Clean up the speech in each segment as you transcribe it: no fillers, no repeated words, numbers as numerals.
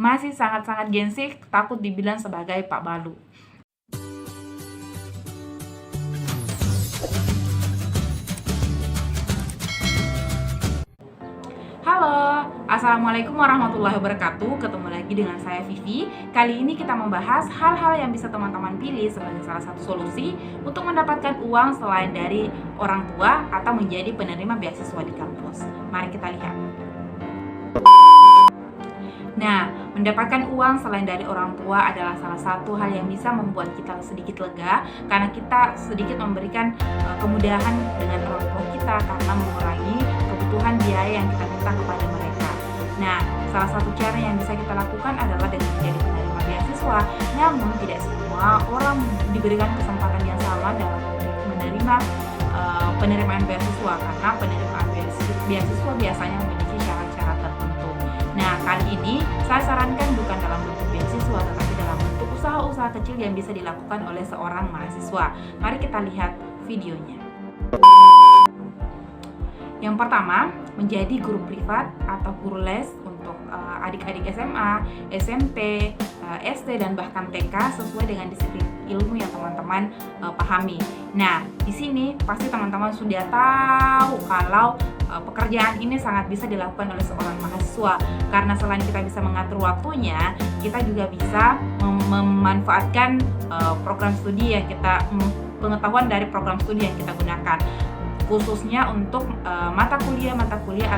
masih sangat-sangat gengsi, takut dibilang sebagai Pak Balu. Halo, Assalamualaikum warahmatullahi wabarakatuh. Ketemu lagi dengan saya Vivi. Kali ini kita membahas hal-hal yang bisa teman-teman pilih sebagai salah satu solusi untuk mendapatkan uang selain dari orang tua atau menjadi penerima beasiswa di kampus. Mari kita lihat. Nah, mendapatkan uang selain dari orang tua adalah salah satu hal yang bisa membuat kita sedikit lega karena kita sedikit memberikan kemudahan dengan orang tua kita karena mengurangi kebutuhan biaya yang kita minta kepada mereka. Nah, salah satu cara yang bisa kita lakukan adalah dengan menjadi penerima beasiswa. Namun tidak semua orang diberikan kesempatan yang sama dalam menerima penerimaan beasiswa karena penerimaan beasiswa biasanya memiliki syarat-syarat tertentu. Nah, kali ini saya sarankan bukan dalam bentuk beasiswa tetapi dalam bentuk usaha-usaha kecil yang bisa dilakukan oleh seorang mahasiswa. Mari kita lihat videonya. Yang pertama, menjadi guru privat atau guru les untuk adik-adik SMA, SMP, SD, dan bahkan TK sesuai dengan disiplin ilmu yang teman-teman pahami. Nah, di sini pasti teman-teman sudah tahu kalau pekerjaan ini sangat bisa dilakukan oleh seorang mahasiswa karena selain kita bisa mengatur waktunya, kita juga bisa memanfaatkan program studi yang kita pengetahuan dari program studi yang kita gunakan, khususnya untuk mata kuliah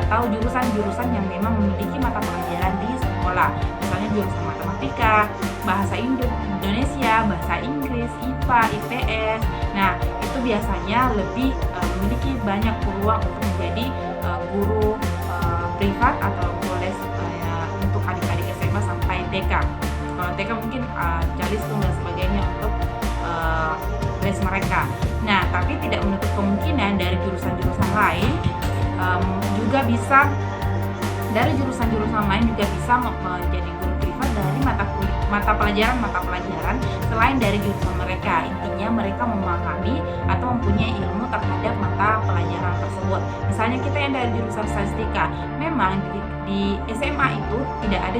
atau jurusan-jurusan yang memang memiliki mata pelajaran di sekolah, misalnya jurusan matematika, bahasa Indonesia, bahasa Inggris, IPA, IPS. Nah, itu biasanya lebih memiliki banyak peluang untuk menjadi guru privat atau guru les untuk adik-adik SMA sampai TK. Kalau TK mungkin Calistung dan sebagainya untuk les mereka. Nah, tapi tidak menutup kemungkinan dari jurusan-jurusan lain juga bisa menjadi guru privat dari mata pelajaran selain dari jurusan mereka. Intinya mereka memahami atau mempunyai ilmu terhadap mata pelajaran tersebut. Misalnya kita yang dari jurusan statistika, memang di SMA itu tidak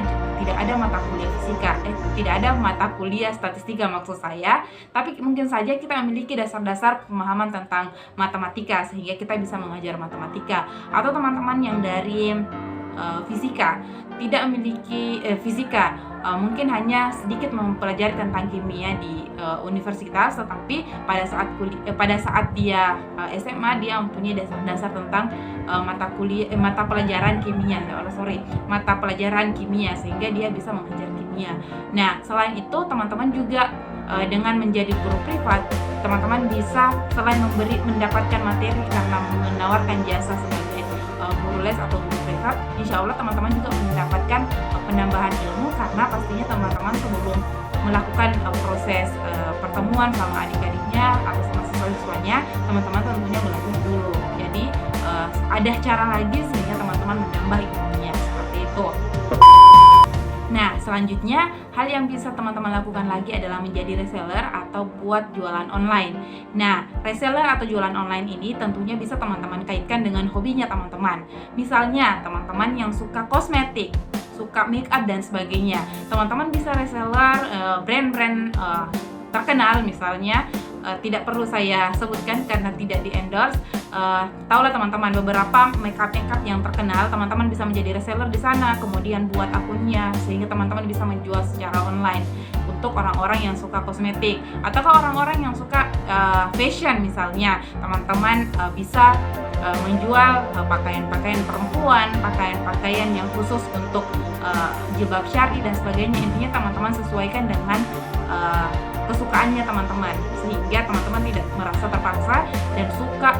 ada mata kuliah fisika, tidak ada mata kuliah statistika maksud saya, tapi mungkin saja kita memiliki dasar-dasar pemahaman tentang matematika sehingga kita bisa mengajar matematika. Atau teman-teman yang dari fisika tidak memiliki fisika, mungkin hanya sedikit mempelajari tentang kimia di universitas, tetapi pada saat dia SMA dia mempunyai dasar-dasar tentang mata pelajaran kimia sehingga dia bisa mengajar kimia. Nah, selain itu teman-teman juga dengan menjadi guru privat, teman-teman bisa selain mendapatkan materi karena menawarkan jasa sebagai guru les atau guru privat, insya Allah teman-teman juga mendapatkan penambahan ilmu karena pastinya teman-teman sebelum melakukan proses pertemuan sama adik-adiknya atau sama siswa-siswanya, teman-teman tentunya belajar dulu. Jadi ada cara lagi sehingga teman-teman menambah ilmunya seperti itu. Nah, selanjutnya hal yang bisa teman-teman lakukan lagi adalah menjadi reseller atau buat jualan online. Nah, reseller atau jualan online ini tentunya bisa teman-teman kaitkan dengan hobinya teman-teman. Misalnya, teman-teman yang suka kosmetik, suka make up dan sebagainya, teman-teman bisa reseller brand-brand terkenal misalnya. Tidak perlu saya sebutkan karena tidak di endorse. Tahulah teman-teman beberapa makeup yang terkenal, teman-teman bisa menjadi reseller di sana, kemudian buat akunnya sehingga teman-teman bisa menjual secara online untuk orang-orang yang suka kosmetik atau orang-orang yang suka fashion misalnya. Teman-teman bisa menjual pakaian-pakaian perempuan, pakaian-pakaian yang khusus untuk jilbab syar'i dan sebagainya. Intinya teman-teman sesuaikan dengan kesukaannya teman-teman sehingga teman-teman tidak merasa terpaksa dan suka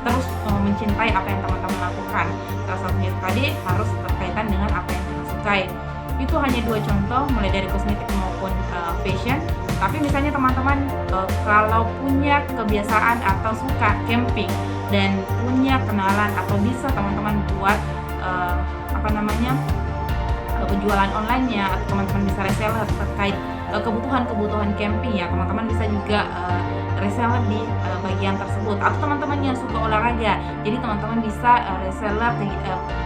terus mencintai apa yang teman-teman lakukan. Salah satunya tadi harus berkaitan dengan apa yang kita sukai. Itu hanya 2 contoh mulai dari kosmetik maupun fashion. Tapi misalnya teman-teman kalau punya kebiasaan atau suka camping dan punya kenalan atau bisa teman-teman buat penjualan online-nya, atau teman-teman bisa reseller terkait kebutuhan camping ya, teman-teman bisa juga reseller di bagian tersebut. Atau teman-teman yang suka olahraga, jadi teman-teman bisa reseller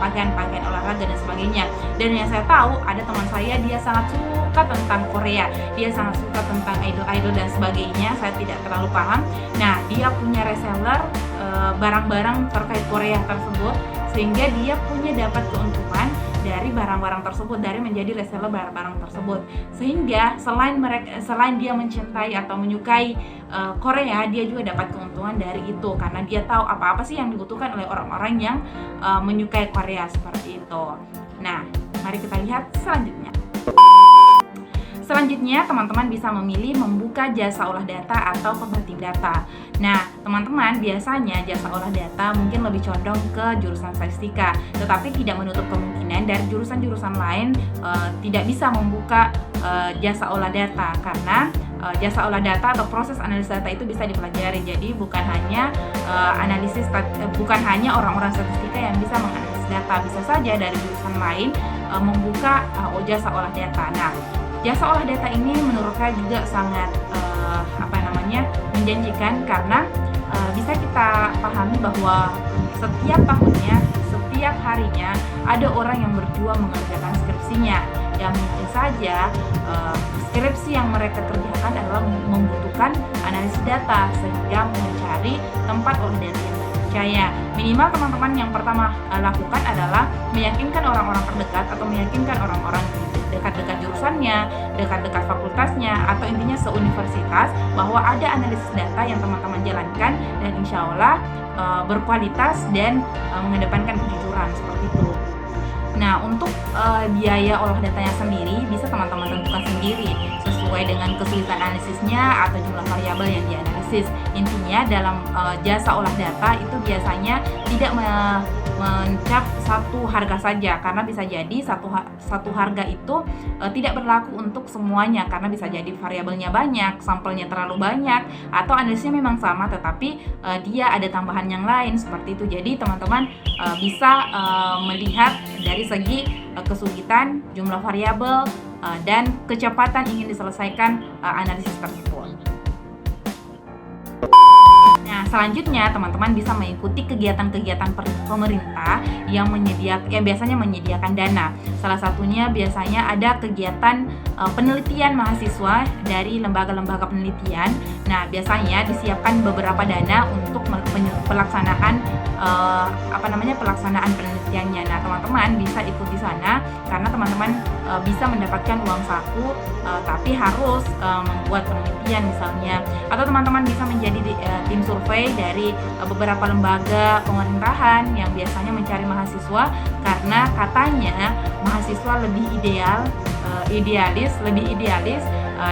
pakaian-pakaian olahraga dan sebagainya. Dan yang saya tahu ada teman saya, dia sangat suka tentang Korea, dia sangat suka tentang idol-idol dan sebagainya. Saya tidak terlalu paham. Nah, dia punya reseller barang-barang terkait Korea tersebut, sehingga dia dapat keuntungan dari barang-barang tersebut, dari menjadi reseller barang-barang tersebut. Sehingga selain dia mencintai atau menyukai Korea, dia juga dapat keuntungan dari itu, karena dia tahu apa-apa sih yang dibutuhkan oleh orang-orang yang menyukai Korea, seperti itu. Nah, mari kita lihat selanjutnya. Selanjutnya, teman-teman bisa memilih membuka jasa olah data atau pembatik data. Nah, teman-teman, biasanya jasa olah data mungkin lebih condong ke jurusan statistika, tetapi tidak menutup kemungkinan dari jurusan-jurusan lain tidak bisa membuka jasa olah data, karena jasa olah data atau proses analisis data itu bisa dipelajari. Jadi bukan hanya bukan hanya orang-orang statistika yang bisa menganalisis data, bisa saja dari jurusan lain membuka jasa olah data. Nah, jasa olah data ini menurut saya juga sangat menjanjikan, karena bisa kita pahami bahwa setiap tahunnya, setiap harinya ada orang yang berjuang mengerjakan skripsinya, yang mungkin saja skripsi yang mereka kerjakan adalah membutuhkan analisis data, sehingga mencari tempat olah data yang terpercaya. Minimal teman-teman yang pertama lakukan adalah meyakinkan orang-orang terdekat atau meyakinkan orang-orang dekat-dekat jurusannya, dekat-dekat fakultasnya, atau intinya seuniversitas, bahwa ada analisis data yang teman-teman jalankan dan insya Allah berkualitas dan mengedepankan kejujuran, seperti itu. Nah, untuk biaya olah datanya sendiri bisa teman-teman tentukan sendiri sesuai dengan kesulitan analisisnya atau jumlah variabel yang dianalisis. Intinya dalam jasa olah data itu biasanya tidak mencap satu harga saja, karena bisa jadi satu harga itu tidak berlaku untuk semuanya, karena bisa jadi variabelnya banyak, sampelnya terlalu banyak, atau analisisnya memang sama tetapi dia ada tambahan yang lain, seperti itu. Jadi teman-teman bisa melihat dari segi kesulitan, jumlah variabel, dan kecepatan ingin diselesaikan analisis tersebut. Nah, selanjutnya teman-teman bisa mengikuti kegiatan-kegiatan pemerintah yang biasanya menyediakan dana. Salah satunya biasanya ada kegiatan penelitian mahasiswa dari lembaga-lembaga penelitian. Nah, biasanya disiapkan beberapa dana untuk pelaksanaan pelaksanaan penelitiannya. Nah, teman-teman bisa ikut di sana, karena teman-teman bisa mendapatkan uang saku, tapi harus membuat penelitian misalnya, atau teman-teman bisa menjadi tim survei dari beberapa lembaga pemerintahan yang biasanya mencari mahasiswa, karena katanya mahasiswa lebih idealis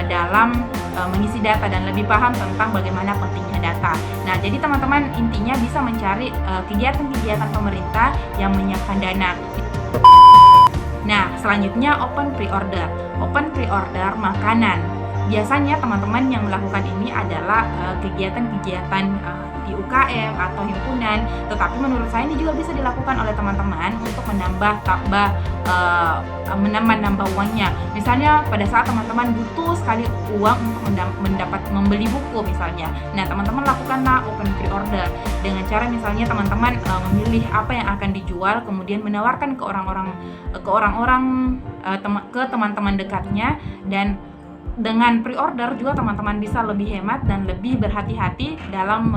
dalam mengisi data dan lebih paham tentang bagaimana pentingnya data. Nah, jadi teman-teman intinya bisa mencari kegiatan-kegiatan pemerintah yang menyiapkan dana. Nah, selanjutnya open pre-order. Open pre-order makanan. Biasanya teman-teman yang melakukan ini adalah kegiatan-kegiatan di UKM atau himpunan, tetapi menurut saya ini juga bisa dilakukan oleh teman-teman untuk menambah uangnya. Misalnya pada saat teman-teman butuh sekali uang untuk membeli buku misalnya. Nah, teman-teman lakukanlah open pre-order dengan cara misalnya teman-teman memilih apa yang akan dijual, kemudian menawarkan ke teman-teman dekatnya. Dan dengan pre-order juga teman-teman bisa lebih hemat dan lebih berhati-hati dalam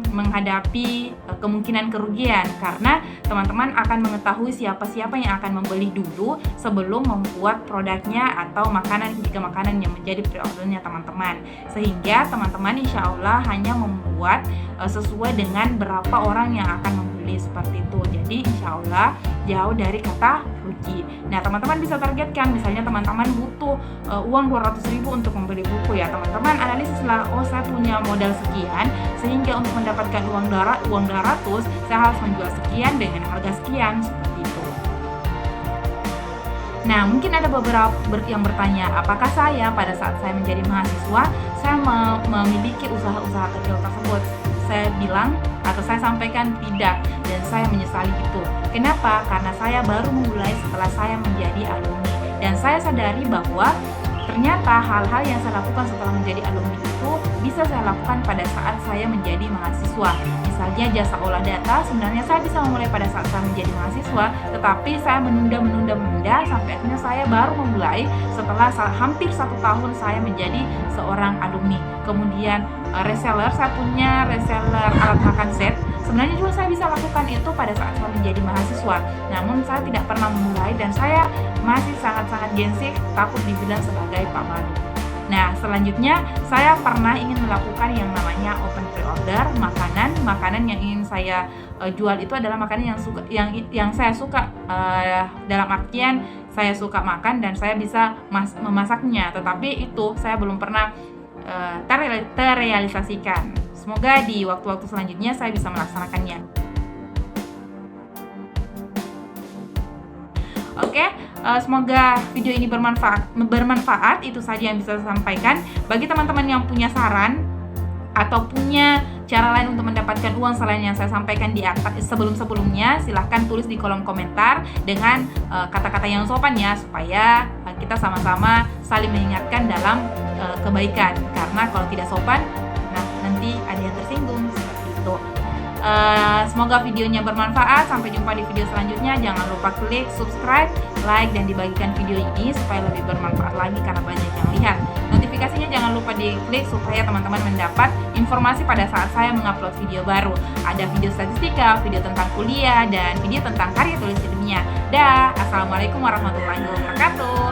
menghadapi kemungkinan kerugian, karena teman-teman akan mengetahui siapa-siapa yang akan membeli dulu sebelum membuat produknya atau makanan, jika makanan yang menjadi pre-ordernya teman-teman, sehingga teman-teman insya Allah hanya membuat sesuai dengan berapa orang yang akan membeli, seperti itu. Jadi insya Allah jauh dari kata rugi. Nah, teman-teman bisa targetkan, misalnya teman-teman butuh uang 200.000 untuk membeli buku, ya teman-teman analisislah, saya punya modal sekian, sehingga untuk mendapatkan uang 200 saya harus menjual sekian dengan harga sekian, seperti itu. Nah, mungkin ada beberapa yang bertanya, apakah saya pada saat saya menjadi mahasiswa saya memiliki usaha-usaha kecil tersebut? Saya bilang atau saya sampaikan tidak, dan saya menyesali itu. Kenapa? Karena saya baru memulai setelah saya menjadi alumni, dan saya sadari bahwa ternyata hal-hal yang saya lakukan setelah menjadi alumni itu bisa saya lakukan pada saat saya menjadi mahasiswa. Misalnya jasa olah data, sebenarnya saya bisa memulai pada saat saya menjadi mahasiswa, tetapi saya menunda sampai akhirnya saya baru memulai setelah hampir 1 tahun saya menjadi seorang alumni. Kemudian reseller, saya punya reseller alat makan set. Sebenarnya juga saya bisa lakukan itu pada saat saya menjadi mahasiswa, namun saya tidak pernah memulai dan saya masih sangat-sangat gengsi, takut dibilang sebagai pemalu. Nah, selanjutnya saya pernah ingin melakukan yang namanya open pre-order makanan yang ingin saya jual itu adalah makanan yang saya suka, dalam artian saya suka makan dan saya bisa memasaknya, tetapi itu saya belum pernah terrealisasikan. Semoga di waktu-waktu selanjutnya saya bisa melaksanakannya. Oke, semoga video ini bermanfaat. Itu saja yang bisa saya sampaikan. Bagi teman-teman yang punya saran atau punya cara lain untuk mendapatkan uang selain yang saya sampaikan di atas sebelumnya, silahkan tulis di kolom komentar dengan kata-kata yang sopan ya, supaya kita sama-sama saling mengingatkan dalam kebaikan. Karena kalau tidak sopan, nanti ada yang tersinggung seperti itu. Semoga videonya bermanfaat. Sampai jumpa di video selanjutnya. Jangan lupa klik subscribe, like, dan dibagikan video ini supaya lebih bermanfaat lagi karena banyak yang lihat. Notifikasinya jangan lupa diklik supaya teman-teman mendapat informasi pada saat saya mengupload video baru. Ada video statistika, video tentang kuliah, dan video tentang karya tulis ilmiah. Assalamualaikum warahmatullahi wabarakatuh.